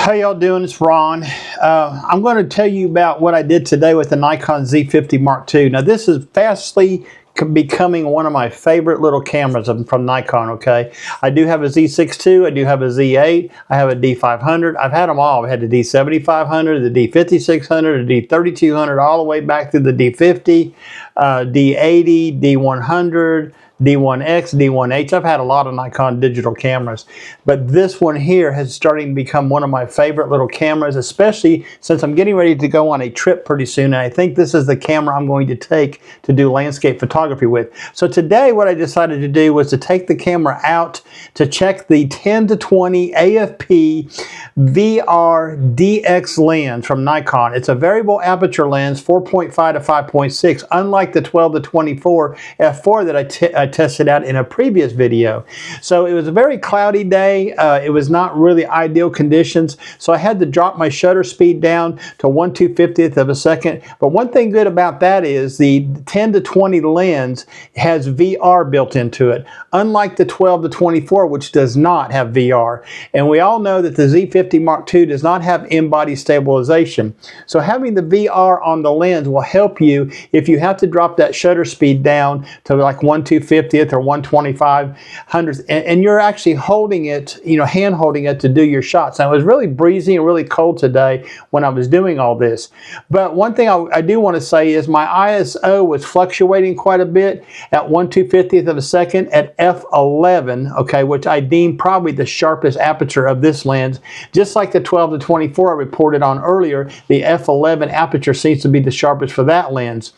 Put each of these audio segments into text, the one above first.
How y'all doing? It's Ron. I'm going to tell you about what I did today with the Nikon Z50 Mark II. Now this is fastly becoming one of my favorite little cameras from Nikon, okay? I do have a Z6 II, I do have a Z8, I have a D500. I've had them all. I've had the D7500, the D5600, the D3200, all the way back through the D50, D80, D100, D1X, D1H. I've had a lot of Nikon digital cameras, but this one here has starting to become one of my favorite little cameras, especially since I'm getting ready to go on a trip pretty soon, and I think this is the camera I'm going to take to do landscape photography with. So today what I decided to do was to take the camera out to check the 10-20 AFP VR DX lens from Nikon. It's a variable aperture lens, 4.5 to 5.6, unlike the 12-24 f4 that I tested out in a previous video. So it was a very cloudy day. It was not really ideal conditions, so I had to drop my shutter speed down to 1/250th of a second. But one thing good about that is the 10-20 lens has VR built into it, unlike the 12-24, which does not have VR. And we all know that the Z50 Mark II does not have in-body stabilization. So having the VR on the lens will help you if you have to drop that shutter speed down to like 1/250th or 1/2500th, and you're actually holding it, hand holding it to do your shots. Now it was really breezy and really cold today when I was doing all this. But one thing I do want to say is my ISO was fluctuating quite a bit at 1/250th of a second at f11, okay, which I deem probably the sharpest aperture of this lens. Just like the 12-24 I reported on earlier, the f11 aperture seems to be the sharpest for that lens.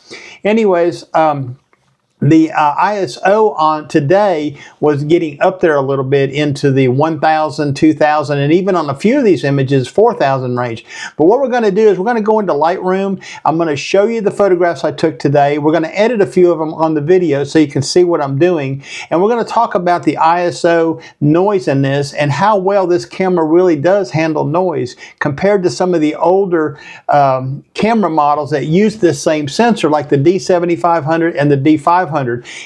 Anyways, the ISO on today was getting up there a little bit into the 1000, 2000, and even on a few of these images, 4000 range. But what we're going to do is we're going to go into Lightroom. I'm going to show you the photographs I took today. We're going to edit a few of them on the video so you can see what I'm doing. And we're going to talk about the ISO noise in this and how well this camera really does handle noise compared to some of the older camera models that use this same sensor, like the D7500 and the D500.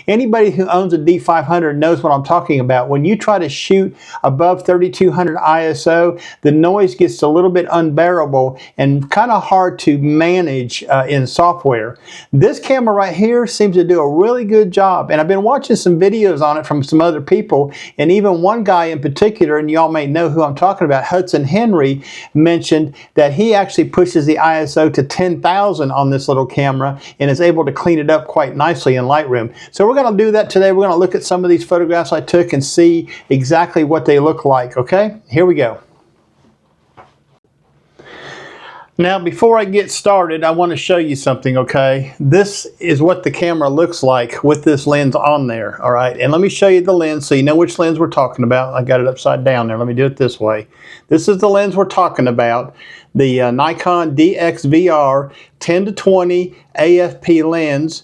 Anybody who owns a D500 knows what I'm talking about. When you try to shoot above 3200 ISO, the noise gets a little bit unbearable and kind of hard to manage in software. This camera right here seems to do a really good job, and I've been watching some videos on it from some other people, and even one guy in particular, and y'all may know who I'm talking about, Hudson Henry, mentioned that he actually pushes the ISO to 10,000 on this little camera and is able to clean it up quite nicely in Lightroom. So we're going to do that today. We're going to look at some of these photographs I took and see exactly what they look like. Okay, here we go. Now before I get started, I want to show you something, okay? This is what the camera looks like with this lens on there, all right? And let me show you the lens so you know which lens we're talking about. I got it upside down there. Let me do it this way. This is the lens we're talking about, the Nikon DX VR 10-20 AFP lens.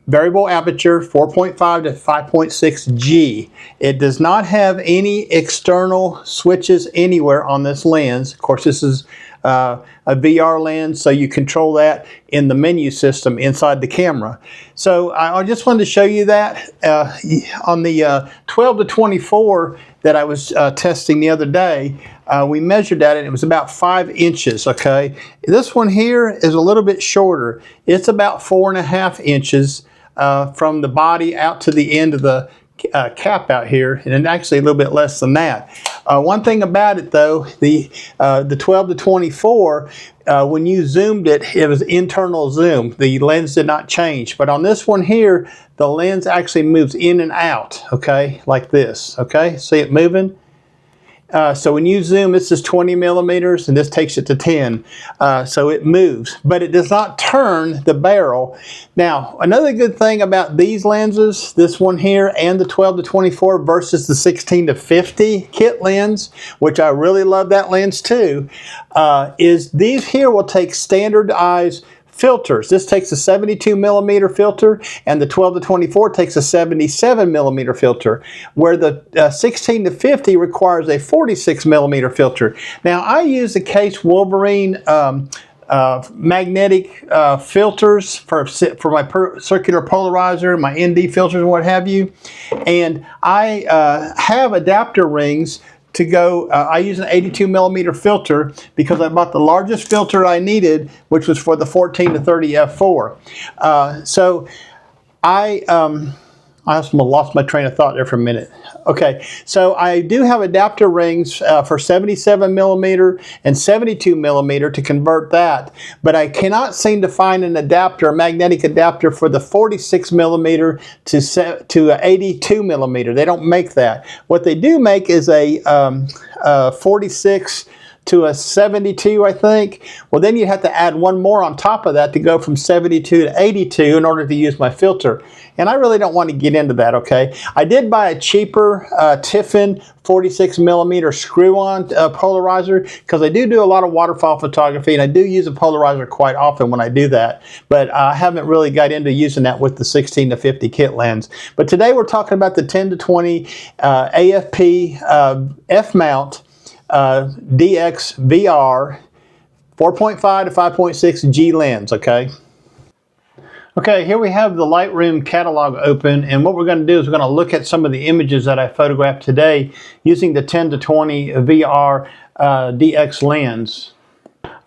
Variable aperture, 4.5 to 5.6 G. It does not have any external switches anywhere on this lens. Of course, this is a VR lens, so you control that in the menu system inside the camera. So I just wanted to show you that. On the 12-24 that I was testing the other day, we measured that and it was about 5 inches, okay? This one here is a little bit shorter. It's about 4.5 inches from the body out to the end of the cap out here, and then actually a little bit less than that. One thing about it though, the 12-24, when you zoomed it, it was internal zoom. The lens did not change. But on this one here, the lens actually moves in and out, okay, like this, okay? See it moving? So when you zoom, this is 20 millimeters and this takes it to 10. So it moves, but it does not turn the barrel. Now, another good thing about these lenses, this one here and the 12-24 versus the 16-50 kit lens, which I really love that lens too, is these here will take standardized filters. This takes a 72 millimeter filter and the 12-24 takes a 77 millimeter filter, where the 16-50 requires a 46 millimeter filter. Now I use the Case Wolverine magnetic filters for my circular polarizer, my ND filters and what have you, and I have adapter rings to go, I use an 82 millimeter filter because I bought the largest filter I needed, which was for the 14 to 30 f4. So I almost lost my train of thought there for a minute. Okay, so I do have adapter rings for 77 millimeter and 72 millimeter to convert that, but I cannot seem to find an adapter, a magnetic adapter for the 46 millimeter to 82 millimeter. They don't make that. What they do make is a 46 to a 72, I think. Well, then you have to add one more on top of that to go from 72 to 82 in order to use my filter. And I really don't want to get into that, okay? I did buy a cheaper Tiffin 46 millimeter screw-on polarizer because I do a lot of waterfall photography, and I do use a polarizer quite often when I do that. But I haven't really got into using that with the 16 to 50 kit lens. But today we're talking about the 10 to 20 AFP F-mount DX VR 4.5 to 5.6 G lens, okay? Okay, here we have the Lightroom catalog open, and what we're going to do is we're going to look at some of the images that I photographed today using the 10 to 20 VR DX lens.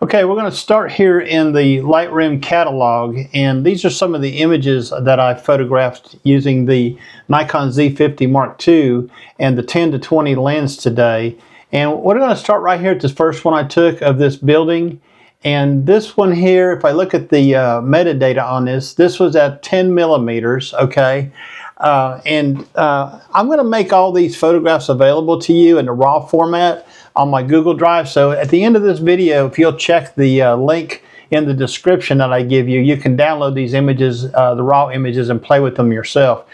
Okay, we're going to start here in the Lightroom catalog, and these are some of the images that I photographed using the Nikon Z50 Mark II and the 10 to 20 lens today. And we're going to start right here at this first one I took of this building. And this one here, if I look at the metadata on this was at 10 millimeters, okay? I'm going to make all these photographs available to you in the RAW format on my Google Drive. So at the end of this video, if you'll check the link in the description that I give you, you can download these images, the RAW images, and play with them yourself.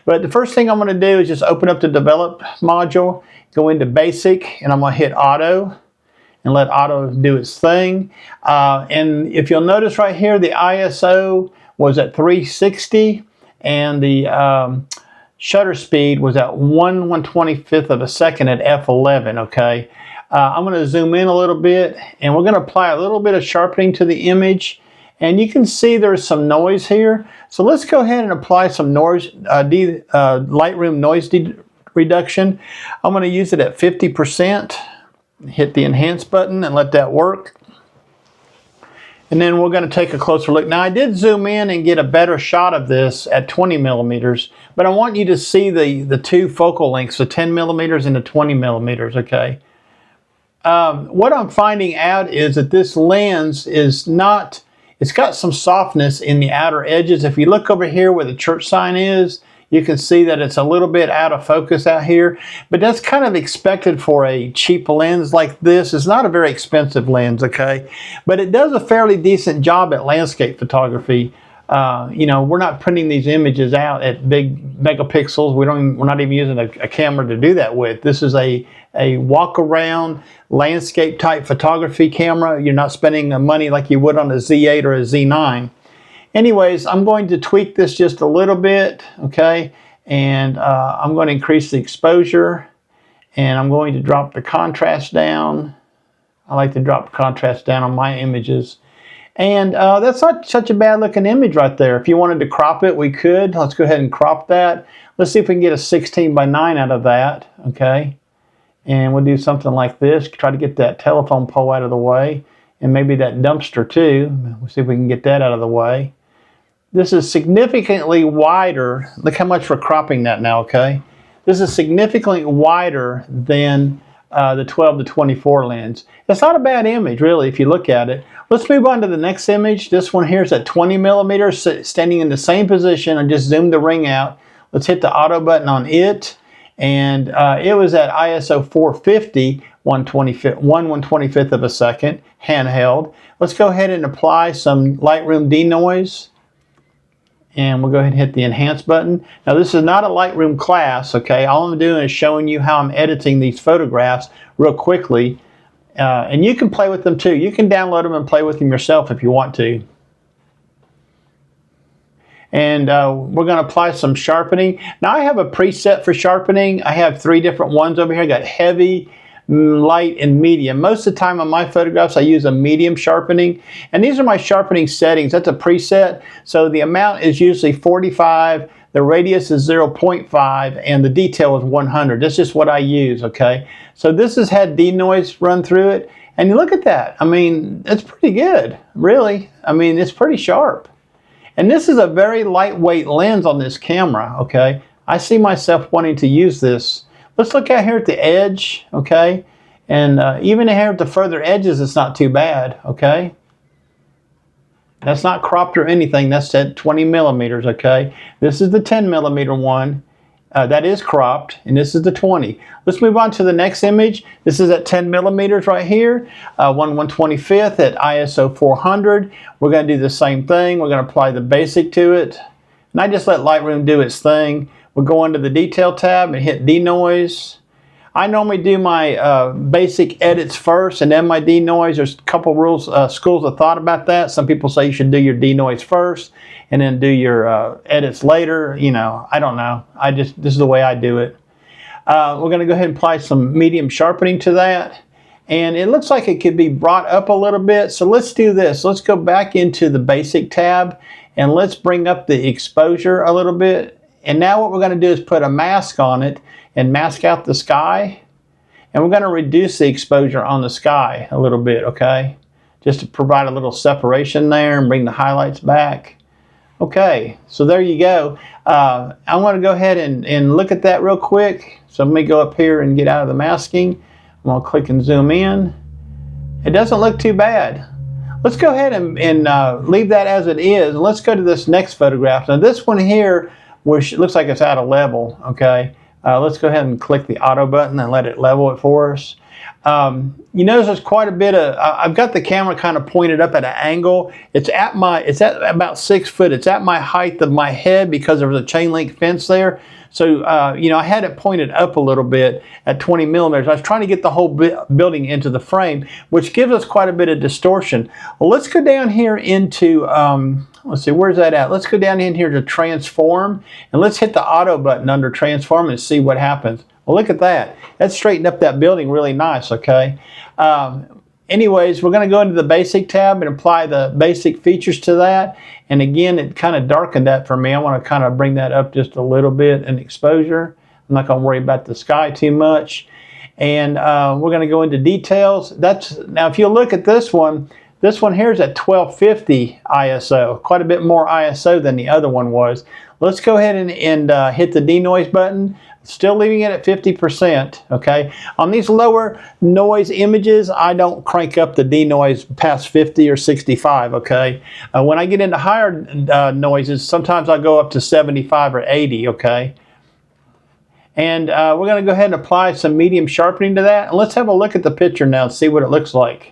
But the first thing I'm going to do is just open up the Develop module, go into Basic, and I'm going to hit Auto and let Auto do its thing. And if you'll notice right here, the ISO was at 360 and the shutter speed was at 1/125th of a second at f11, okay? I'm going to zoom in a little bit, and we're going to apply a little bit of sharpening to the image. And you can see there's some noise here. So let's go ahead and apply some noise, Lightroom noise reduction. I'm going to use it at 50%. Hit the Enhance button and let that work. And then we're going to take a closer look. Now I did zoom in and get a better shot of this at 20 millimeters, but I want you to see the two focal lengths, the 10 millimeters and the 20 millimeters, okay? What I'm finding out is that this lens is not, it's got some softness in the outer edges. If you look over here where the church sign is, you can see that it's a little bit out of focus out here, but that's kind of expected for a cheap lens like this. It's not a very expensive lens, okay? But it does a fairly decent job at landscape photography. You know, we're not printing these images out at big megapixels. We're not even using a camera to do that with. This is a walk around landscape type photography camera. You're not spending the money like you would on a Z8 or a Z9. Anyways, I'm going to tweak this just a little bit, okay? And I'm going to increase the exposure, and I'm going to drop the contrast down. I like to drop the contrast down on my images. And that's not such a bad looking image right there. If you wanted to crop it, we could. Let's go ahead and crop that. Let's see if we can get a 16:9 out of that, okay? And we'll do something like this. Try to get that telephone pole out of the way, and maybe that dumpster too. We'll see if we can get that out of the way. This is significantly wider. Look how much we're cropping that now, okay? This is significantly wider than the 12 to 24 lens. It's not a bad image, really, if you look at it. Let's move on to the next image. This one here is at 20 millimeters, standing in the same position. I just zoomed the ring out. Let's hit the auto button on it. And it was at ISO 450, 1/125th of a second, handheld. Let's go ahead and apply some Lightroom denoise. And we'll go ahead and hit the Enhance button. Now this is not a Lightroom class, okay? All I'm doing is showing you how I'm editing these photographs real quickly. And you can play with them too. You can download them and play with them yourself if you want to. And we're going to apply some sharpening. Now I have a preset for sharpening. I have 3 different ones over here. I got heavy, light, and medium. Most of the time on my photographs I use a medium sharpening, and these are my sharpening settings. That's a preset, so the amount is usually 45 the radius is 0.5, and the detail is 100. That's just what I use, okay? So this has had denoise run through it, and look at that. I mean, it's pretty good, really. I mean, it's pretty sharp. And this is a very lightweight lens on this camera, okay? I see myself wanting to use this. Let's look out here at the edge, okay? And even here at the further edges, it's not too bad, okay? That's not cropped or anything. That's at 20 millimeters, okay? This is the 10 millimeter one. That is cropped, and this is the 20. Let's move on to the next image. This is at 10 millimeters right here, 1/125th at ISO 400. We're going to do the same thing. We're going to apply the basic to it. And I just let Lightroom do its thing. We'll go into the detail tab and hit denoise. I normally do my basic edits first and then my denoise. There's a couple rules, schools of thought about that. Some people say you should do your denoise first and then do your edits later. You know, I don't know. This is the way I do it. We're going to go ahead and apply some medium sharpening to that. And it looks like it could be brought up a little bit. So let's do this. Let's go back into the basic tab and let's bring up the exposure a little bit. And now what we're going to do is put a mask on it and mask out the sky. And we're going to reduce the exposure on the sky a little bit, okay? Just to provide a little separation there and bring the highlights back. Okay, so there you go. I want to go ahead and look at that real quick. So let me go up here and get out of the masking. I'm going to click and zoom in. It doesn't look too bad. Let's go ahead and leave that as it is. And let's go to this next photograph. Now this one here, which looks like it's out of level, okay? Let's go ahead and click the auto button and let it level it for us. You notice there's quite a bit of, I've got the camera kind of pointed up at an angle. It's at about 6 foot. It's at my height of my head because there was a chain link fence there. So, you know, I had it pointed up a little bit at 20 millimeters. I was trying to get the whole building into the frame, which gives us quite a bit of distortion. Well, let's go down here into, let's see, where's that at? Let's go down in here to transform, and let's hit the auto button under transform and see what happens. Well, look at that. That straightened up that building really nice, okay? Anyways, we're going to go into the basic tab and apply the basic features to that. And again, it kind of darkened that for me. I want to kind of bring that up just a little bit in exposure. I'm not going to worry about the sky too much. And we're going to go into details. Now, if you look at this one here is at 1250 ISO, quite a bit more ISO than the other one was. Let's go ahead and hit the denoise button. Still leaving it at 50%, okay? On these lower noise images, I don't crank up the denoise past 50 or 65, okay? When I get into higher noises, sometimes I go up to 75 or 80, okay? And we're going to go ahead and apply some medium sharpening to that. And let's have a look at the picture now and see what it looks like.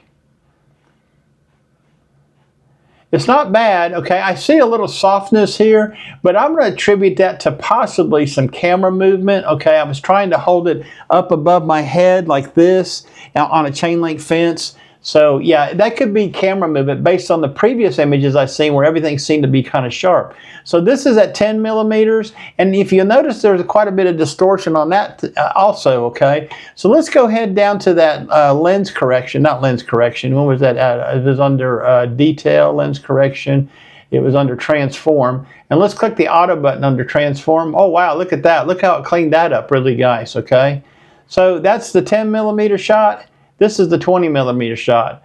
It's not bad, okay? I see a little softness here, but I'm going to attribute that to possibly some camera movement, okay? I was trying to hold it up above my head like this on a chain link fence. So yeah, that could be camera movement based on the previous images I've seen where everything seemed to be kind of sharp. So this is at 10 millimeters, and if you notice there's quite a bit of distortion on that also, okay? So let's go ahead down to that lens correction, not lens correction, when was that at? It was under detail, lens correction. It was under transform. And let's click the auto button under transform. Oh wow, look at that. Look how it cleaned that up really nice, okay? So that's the 10 millimeter shot. This is the 20 millimeter shot.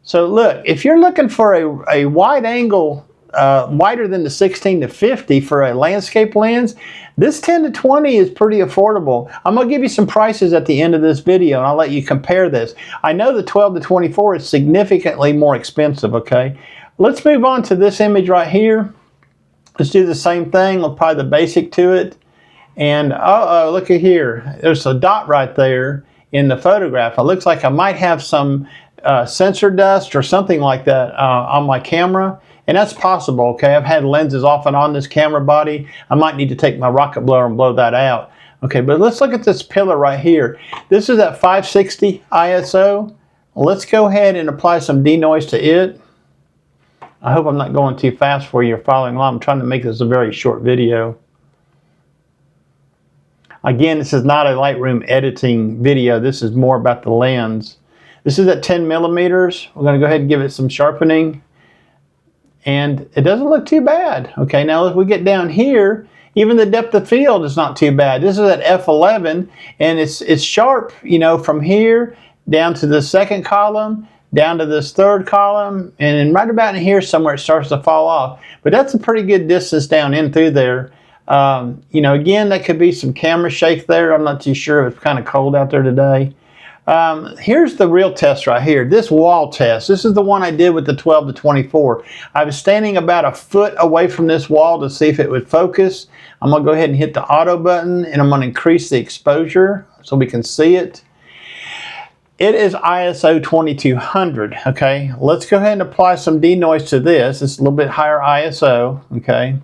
So look, if you're looking for a wide angle, wider than the 16 to 50 for a landscape lens, this 10 to 20 is pretty affordable. I'm going to give you some prices at the end of this video and I'll let you compare this. I know the 12 to 24 is significantly more expensive, okay? Let's move on to this image right here. Let's do the same thing. We'll apply the basic to it. And uh-oh, look at here. There's a dot right there in the photograph. It looks like I might have some sensor dust or something like that on my camera, and that's possible, okay? I've had lenses off and on this camera body. I might need to take my rocket blower and blow that out. Okay, but let's look at this pillar right here. This is at 560 ISO. Let's go ahead and apply some denoise to it. I hope I'm not going too fast for you or following along. I'm trying to make this a very short video. Again, this is not a Lightroom editing video. This is more about the lens. This is at 10 millimeters. We're going to go ahead and give it some sharpening. and it doesn't look too bad. Okay, now if we get down here, even the depth of field is not too bad. This is at f11, and it's sharp, you know, from here down to the second column, down to this third column, and then right about in here somewhere it starts to fall off. But that's a pretty good distance down in through there. You know, again, that could be some camera shake there. I'm not too sure. It's kind of cold out there today. Here's the real test right here. This wall test. This is the one I did with the 12 to 24. I was standing about a foot away from this wall to see if it would focus. I'm going to go ahead and hit the auto button, and I'm going to increase the exposure so we can see it. It is ISO 2200, okay? Let's go ahead and apply some denoise to this. It's a little bit higher ISO, okay?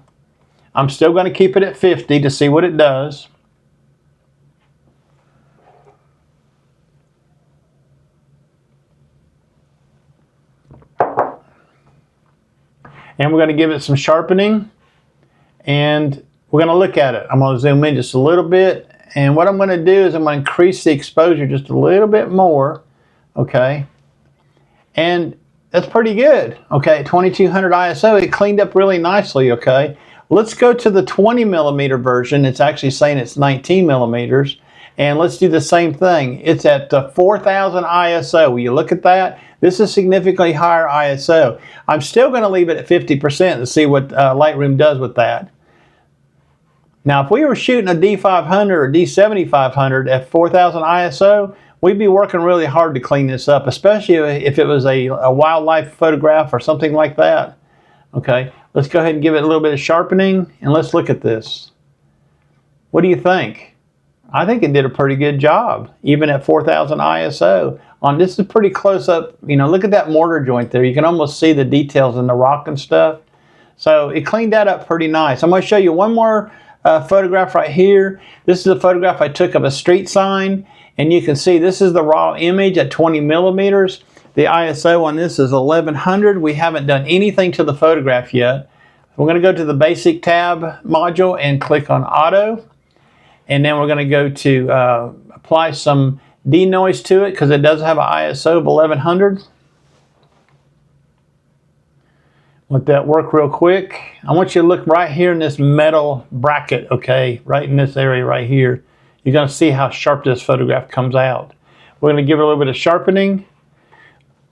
I'm still going to keep it at 50 to see what it does. And we're going to give it some sharpening, and we're going to look at it. I'm going to zoom in just a little bit, and what I'm going to do is I'm going to increase the exposure just a little bit more, okay? And that's pretty good, okay? 2200 ISO, it cleaned up really nicely, okay? Let's go to the 20 millimeter version. It's actually saying it's 19 millimeters, and let's do the same thing. It's at 4000 ISO. Will you look at that? This is significantly higher ISO. I'm still going to leave it at 50% to see what Lightroom does with that. Now, if we were shooting a D500 or D7500 at 4000 ISO, we'd be working really hard to clean this up, especially if it was a wildlife photograph or something like that. Okay, let's go ahead and give it a little bit of sharpening, and let's look at this. What do you think? I think it did a pretty good job, even at 4000 ISO. This is pretty close up. You know, look at that mortar joint there. You can almost see the details in the rock and stuff. So it cleaned that up pretty nice. I'm going to show you one more photograph right here. This is a photograph I took of a street sign, and you can see this is the raw image at 20 millimeters. The ISO on this is 1100. We haven't done anything to the photograph yet. We're going to go to the basic tab module and click on auto, and then we're going to go to apply some denoise to it because it does have an ISO of 1100. Let that work real quick. I want you to look right here in this metal bracket, okay, right in this area right here. You're going to see how sharp this photograph comes out. We're going to give it a little bit of sharpening.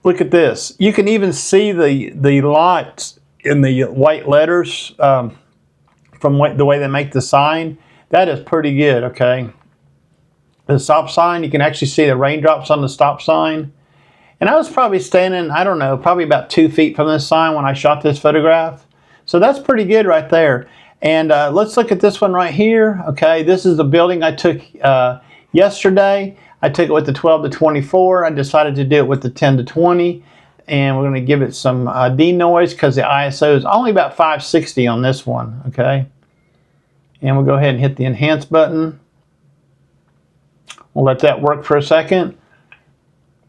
Look at this. You can even see the lights in the white letters from the way they make the sign. That is pretty good, okay? The stop sign, you can actually see the raindrops on the stop sign. And I was probably standing, I don't know, probably about 2 feet from this sign when I shot this photograph. So that's pretty good right there. And let's look at this one right here. Okay, this is the building I took yesterday. I took it with the 12 to 24. I decided to do it with the 10 to 20. And we're going to give it some denoise because the ISO is only about 560 on this one. Okay. And we'll go ahead and hit the enhance button. We'll let that work for a second.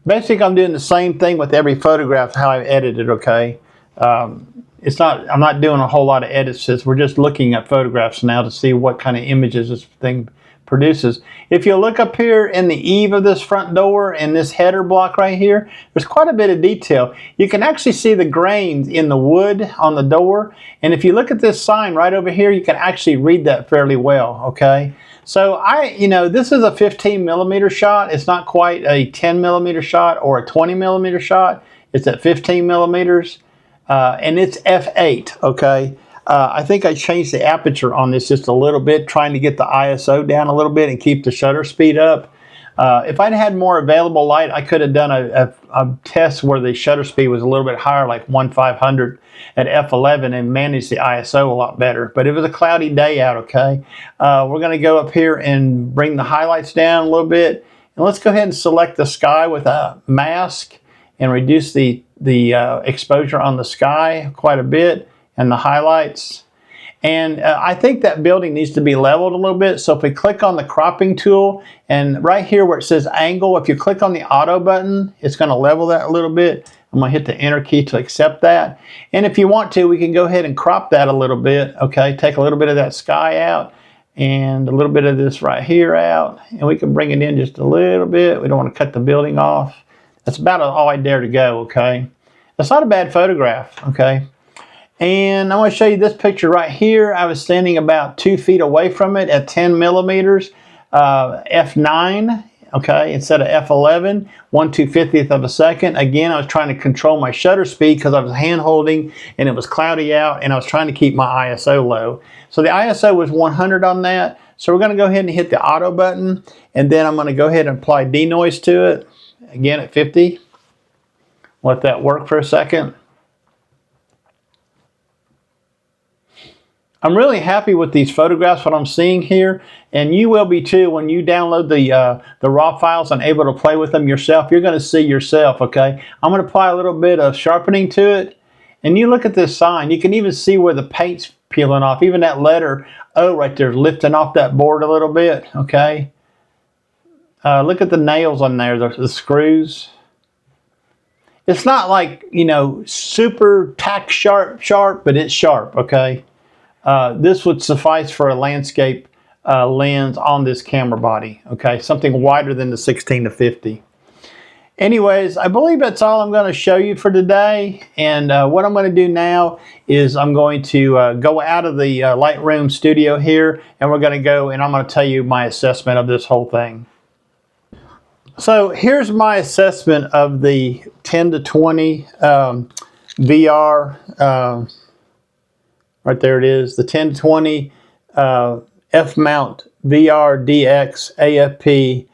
Basically, I'm doing the same thing with every photograph, how I edited, okay? I'm not doing a whole lot of edits. We're just looking at photographs now to see what kind of images this thing produces. If you look up here in the eave of this front door and this header block right here, there's quite a bit of detail. You can actually see the grains in the wood on the door. And if you look at this sign right over here, you can actually read that fairly well, okay? So this is a 15 millimeter shot. It's not quite a 10 millimeter shot or a 20 millimeter shot. It's at 15 millimeters and it's f8, okay? I think I changed the aperture on this just a little bit, trying to get the ISO down a little bit and keep the shutter speed up. If I'd had more available light, I could have done a test where the shutter speed was a little bit higher, like 1/500 at f11, and managed the ISO a lot better. But it was a cloudy day out, okay? We're going to go up here and bring the highlights down a little bit. And let's go ahead and select the sky with a mask and reduce the exposure on the sky quite a bit and the highlights. And I think that building needs to be leveled a little bit. So if we click on the cropping tool, and right here where it says angle, if you click on the auto button, it's going to level that a little bit. I'm going to hit the enter key to accept that. And if you want to, we can go ahead and crop that a little bit. Okay, take a little bit of that sky out and a little bit of this right here out. And we can bring it in just a little bit. We don't want to cut the building off. That's about all I dare to go, okay? That's not a bad photograph, okay? And I'm going to show you this picture right here. I was standing about 2 feet away from it at 10 millimeters, f9, okay, instead of f11, 1/250th of a second. Again, I was trying to control my shutter speed because I was hand holding and it was cloudy out, and I was trying to keep my ISO low. So the ISO was 100 on that. So we're going to go ahead and hit the auto button, and then I'm going to go ahead and apply denoise to it, again at 50. Let that work for a second. I'm really happy with these photographs, what I'm seeing here, and you will be too when you download the raw files and able to play with them yourself. You're going to see yourself, okay? I'm going to apply a little bit of sharpening to it, and you look at this sign. You can even see where the paint's peeling off. Even that letter O right there lifting off that board a little bit, okay? Look at the nails on there, the screws. It's not like, you know, super tack sharp, but it's sharp, okay? This would suffice for a landscape lens on this camera body, okay? Something wider than the 16-50. Anyways, I believe that's all I'm going to show you for today. And what I'm going to do now is I'm going to go out of the Lightroom studio here, and we're going to go and I'm going to tell you my assessment of this whole thing. So here's my assessment of the 10-20 VR. Right there it is, the 10-20 F-mount VR DX AFP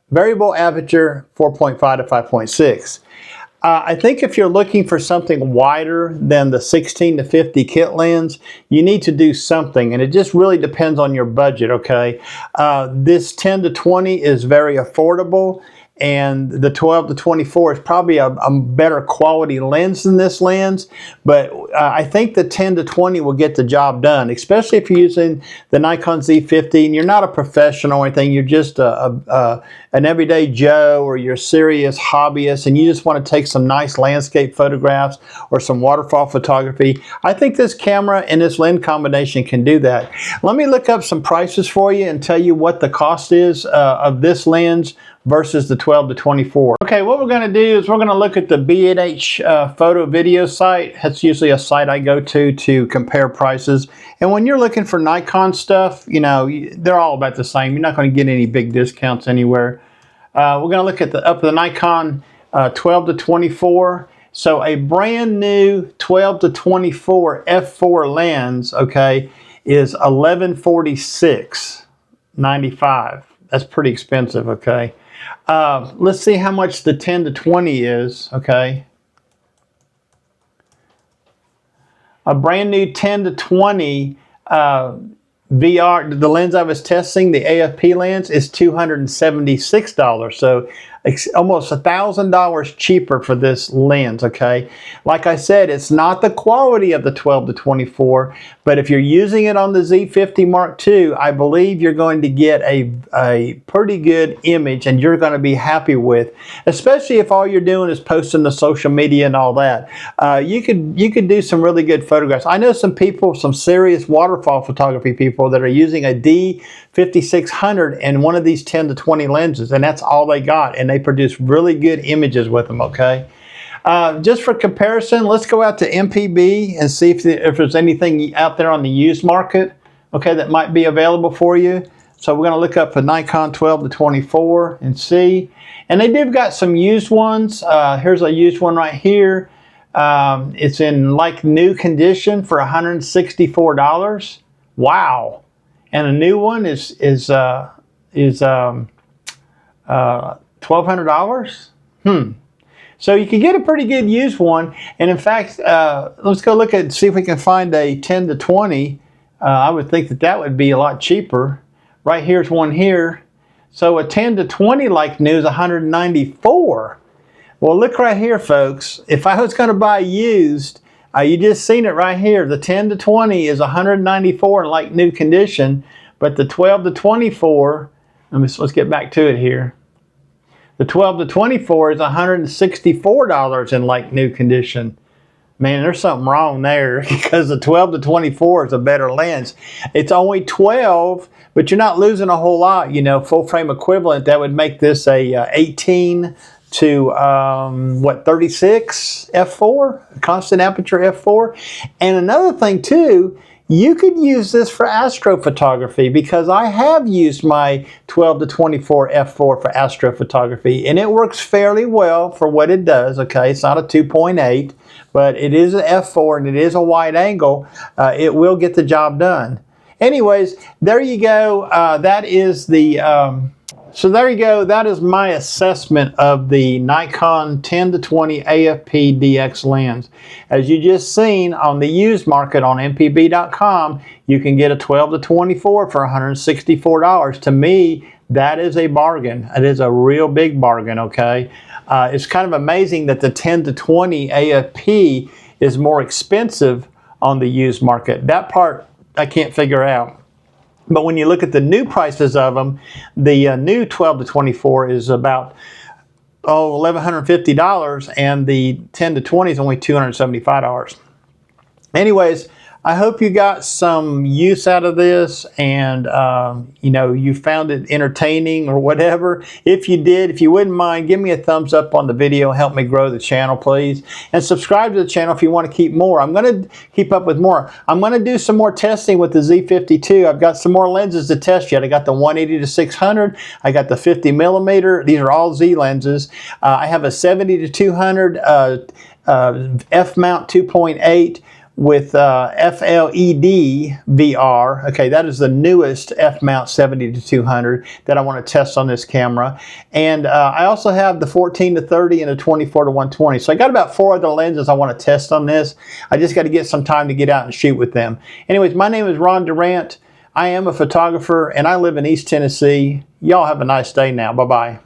variable aperture 4.5 to 5.6. I think if you're looking for something wider than the 16-50 kit lens, you need to do something, and it just really depends on your budget, okay? This 10-20 is very affordable, and the 12-24 is probably a better quality lens than this lens, but I think the 10-20 will get the job done, especially if you're using the Nikon Z50 and you're not a professional or anything, you're just an everyday Joe, or you're a serious hobbyist and you just want to take some nice landscape photographs or some waterfall photography. I think this camera and this lens combination can do that. Let me look up some prices for you and tell you what the cost is of this lens versus the 12-24. Okay, what we're going to do is we're going to look at the B&H photo video site. That's usually a site I go to compare prices. And when you're looking for Nikon stuff, you know, they're all about the same. You're not going to get any big discounts anywhere. We're going to look at the Nikon 12-24. So a brand new 12-24 f4 lens, okay, is $1146.95. That's pretty expensive, okay. Let's see how much the 10-20 is, okay. A brand new 10-20 VR, the lens I was testing, the AFP lens, is $276. So almost $1,000 cheaper for this lens, okay? Like I said, it's not the quality of the 12-24, but if you're using it on the Z50 Mark II, I believe you're going to get a pretty good image and you're going to be happy with, especially if all you're doing is posting to social media and all that. You could do some really good photographs. I know some people, some serious waterfall photography people that are using a D5600 and one of these 10-20 lenses, and that's all they got, and they produce really good images with them, okay? Just for comparison, let's go out to MPB and see if there's anything out there on the used market, okay, that might be available for you. So we're going to look up for Nikon 12-24 and see. And they do got some used ones. Here's a used one right here. It's in like new condition for $164. Wow. And a new one is $1,200. So you can get a pretty good used one. And in fact, let's go look at, see if we can find a 10-20. I would think that would be a lot cheaper. Right here's one here. So a 10-20 like new is $194. Well, look right here, folks. If I was going to buy used, you just seen it right here. The 10-20 is $194 in like new condition, but the 12-24, let's get back to it here. The 12-24 is $164 in like new condition. Man, there's something wrong there because the 12-24 is a better lens. It's only 12, but you're not losing a whole lot, you know, full frame equivalent. That would make this a 18 to what, 36 f4, constant aperture f4. And another thing too, you could use this for astrophotography, because I have used my 12 to 24 f4 for astrophotography, and it works fairly well for what it does. Okay, it's not a 2.8, but it is an f4 and it is a wide angle. It will get the job done. Anyways, there you go. That is the so there you go. That is my assessment of the Nikon 10 to 20 AFP DX lens. As you just seen on the used market on mpb.com, you can get a 12 to 24 for $164. To me, that is a bargain. It is a real big bargain, okay? It's kind of amazing that the 10 to 20 AFP is more expensive on the used market. That part I can't figure out. But when you look at the new prices of them, the new 12 to 24 is about $1,150, and the 10 to 20 is only $275. Anyways, I hope you got some use out of this, and you know, you found it entertaining or whatever. If you did, if you wouldn't mind, give me a thumbs up on the video. Help me grow the channel, please. And subscribe to the channel if you want to keep more. I'm going to keep up with more. I'm going to do some more testing with the Z50ii. I've got some more lenses to test yet. I got the 180 to 600. I got the 50 millimeter. These are all Z lenses. I have a 70 to 200 f-mount 2.8. with FLED VR. Okay, that is the newest f-mount 70 to 200 that I want to test on this camera. And I also have the 14 to 30 and the 24 to 120. So I got about 4 other lenses I want to test on this. I just got to get some time to get out and shoot with them. Anyways, my name is Ron Durant. I am a photographer and I live in East Tennessee. Y'all have a nice day now. Bye-bye.